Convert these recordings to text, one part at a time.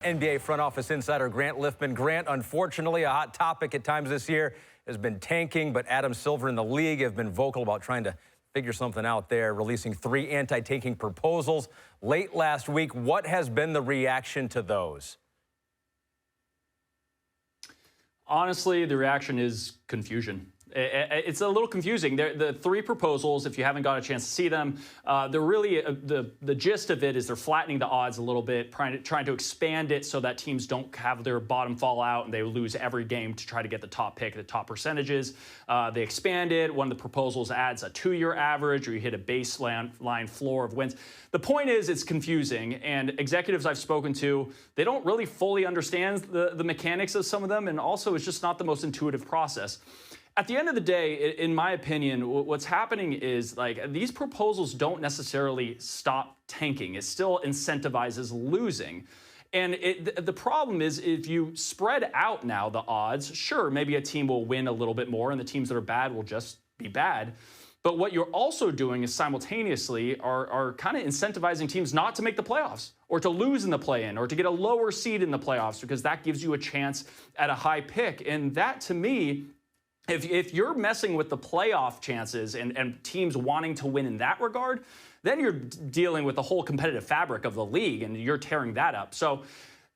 NBA front office insider Grant Liffmann. Grant, unfortunately, a hot topic at times this year has been tanking, but Adam Silver and the league have been vocal about trying to figure something out there, releasing 3 anti-tanking proposals late last week. What has been the reaction to those? Honestly, the reaction is confusion. It's a little confusing. The 3 proposals, if you haven't got a chance to see them, they're really, the gist of it is they're flattening the odds a little bit, trying to expand it so that teams don't have their bottom fall out and they lose every game to try to get the top pick, the top percentages. They expand it. One of the proposals adds a 2-year average, or you hit a baseline floor of wins. The point is, it's confusing, and executives I've spoken to, they don't really fully understand the mechanics of some of them, and also it's just not the most intuitive process. At the end of the day, in my opinion, what's happening is, like, these proposals don't necessarily stop tanking. It still incentivizes losing. And the problem is, if you spread out now the odds, sure, maybe a team will win a little bit more and the teams that are bad will just be bad. But what you're also doing is simultaneously are kind of incentivizing teams not to make the playoffs, or to lose in the play-in, or to get a lower seed in the playoffs, because that gives you a chance at a high pick. And that, to me, if you're messing with the playoff chances and teams wanting to win in that regard, then you're dealing with the whole competitive fabric of the league, and you're tearing that up. So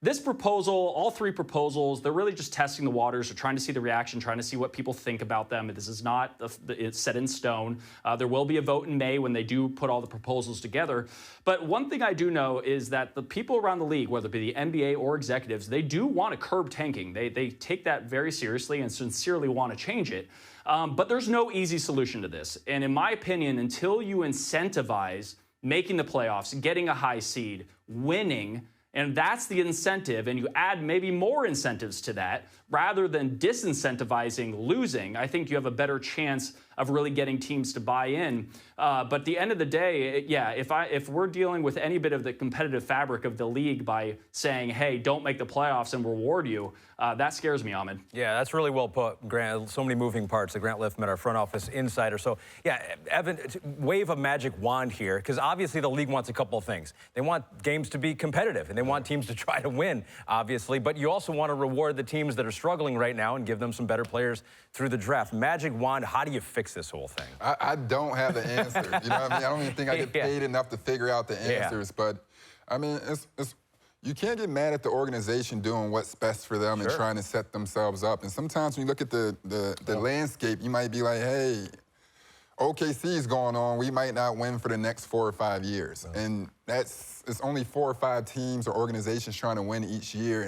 this proposal, all 3 proposals, they're really just testing the waters. They're trying to see the reaction, trying to see what people think about them. This is not it's set in stone. There will be a vote in May when they do put all the proposals together. But one thing I do know is that the people around the league, whether it be the NBA or executives, they do want to curb tanking. They take that very seriously and sincerely want to change it. But there's no easy solution to this. And in my opinion, until you incentivize making the playoffs, getting a high seed, winning, and that's the incentive, and you add maybe more incentives to that, rather than disincentivizing losing, I think you have a better chance of really getting teams to buy in. But at the end of the day, yeah, if we're dealing with any bit of the competitive fabric of the league by saying, hey, don't make the playoffs and reward you, that scares me, Ahmed. Yeah, that's really well put, Grant. So many moving parts. Grant Liffmann, our front office insider. So, yeah, Evan, wave a magic wand here, because obviously the league wants a couple of things. They want games to be competitive, and they want teams to try to win, obviously. But you also want to reward the teams that are struggling right now and give them some better players through the draft. Magic wand, how do you fix this whole thing? I don't have the answer. You know what I mean? I don't even think I get paid enough to figure out the answers. But, I mean, you can't get mad at the organization doing what's best for them and trying to set themselves up. And sometimes when you look at the landscape, you might be like, hey, OKC is going on. We might not win for the next 4 or 5 years. And it's only 4 or 5 teams or organizations trying to win each year.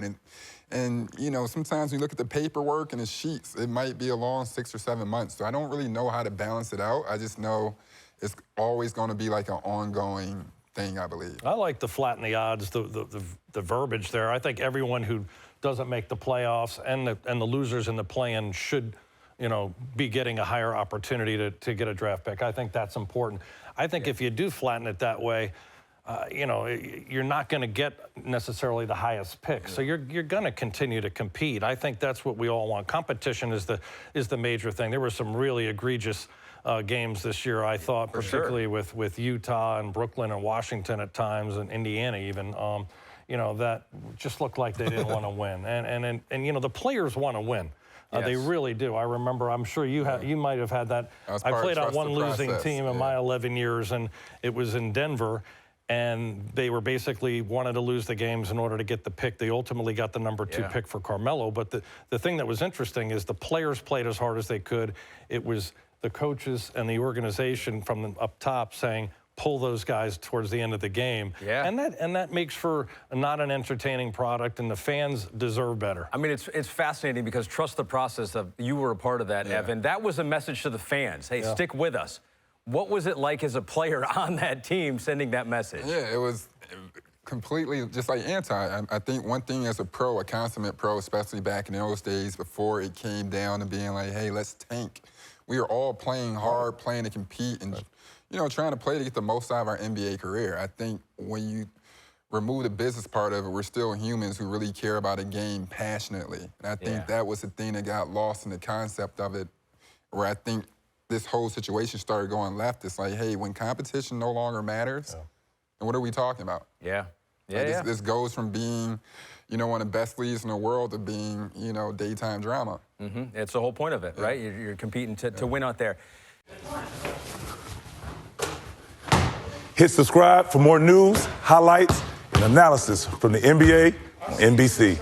And you know, sometimes when you look at the paperwork and the sheets, it might be a long 6 or 7 months. So I don't really know how to balance it out. I just know it's always going to be like an ongoing thing, I believe. I like the flatten the odds, the verbiage there. I think everyone who doesn't make the playoffs and the losers in the play-in should, you know, be getting a higher opportunity to get a draft pick. I think that's important. I think if you do flatten it that way, you know, you're not going to get necessarily the highest pick. So you're going to continue to compete. I think that's what we all want. Competition is the major thing. There were some really egregious games this year, I thought, particularly with Utah and Brooklyn and Washington at times, and Indiana even. You know, that just looked like they didn't want to win. And you know, the players want to win. They really do. I remember, I'm sure you might have had that. I played on one losing team in my 11 years, and it was in Denver. And they were basically wanted to lose the games in order to get the pick. They ultimately got the number 2 pick for Carmelo. But the thing that was interesting is the players played as hard as they could. It was the coaches and the organization from up top saying, pull those guys towards the end of the game. And that makes for not an entertaining product, and the fans deserve better. I mean, it's fascinating because trust the process. You were a part of that, Evan. That was a message to the fans. Hey, stick with us. What was it like as a player on that team sending that message? Yeah, it was completely just like anti. I think one thing as a pro, a consummate pro, especially back in those days before it came down to being like, hey, let's tank. We were all playing hard, playing to compete, and you know, trying to play to get the most out of our NBA career. I think when you remove the business part of it, we're still humans who really care about a game passionately. And I think that was the thing that got lost in the concept of it, where I think this whole situation started going left. It's like, hey, when competition no longer matters, and what are we talking about? Yeah. This goes from being, one of the best leagues in the world of being, daytime drama. It's the whole point of it, right? You're competing to win out there. Hit subscribe for more news, highlights, and analysis from the NBA on NBC.